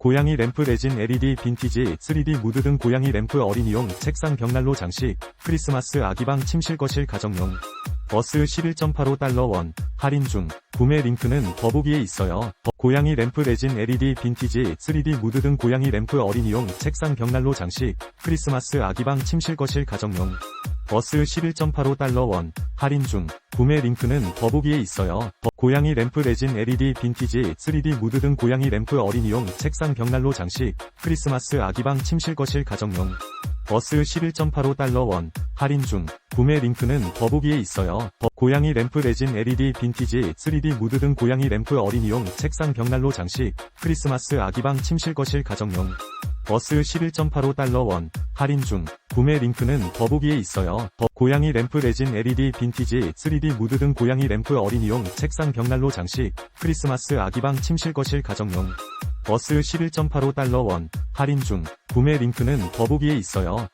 고양이 램프 레진 LED 빈티지 3D 무드 등 고양이 램프 어린이용 책상 벽난로 장식, 크리스마스 아기방 침실 거실 가정용. 버스 11.85달러 원, 할인 중. 구매 링크는 더보기에 있어요. 고양이 램프 레진 LED 빈티지 3D 무드 등 고양이 램프 어린이용 책상 벽난로 장식, 크리스마스 아기방 침실 거실 가정용. 버스 11.85달러 원, 할인 중. 구매 링크는 더보기에 있어요. 고양이 램프 레진 LED 빈티지 3D 무드 등 고양이 램프 어린이용 책상 벽난로 장식, 크리스마스 아기방 침실 거실 가정용. 버스 11.85달러 원, 할인 중. 구매 링크는 더보기에 있어요. 고양이 램프 레진 LED 빈티지 3D 무드 등 고양이 램프 어린이용 책상 벽난로 장식, 크리스마스 아기방 침실 거실 가정용. 버스 11.85달러 원, 할인 중. 구매 링크는 더보기에 있어요. 고양이 램프 레진 LED 빈티지 3D 무드 등 고양이 램프 어린이용 책상 벽난로 장식, 크리스마스 아기방 침실 거실 가정용. 버스 11.85달러 원, 할인 중. 구매 링크는 더보기에 있어요.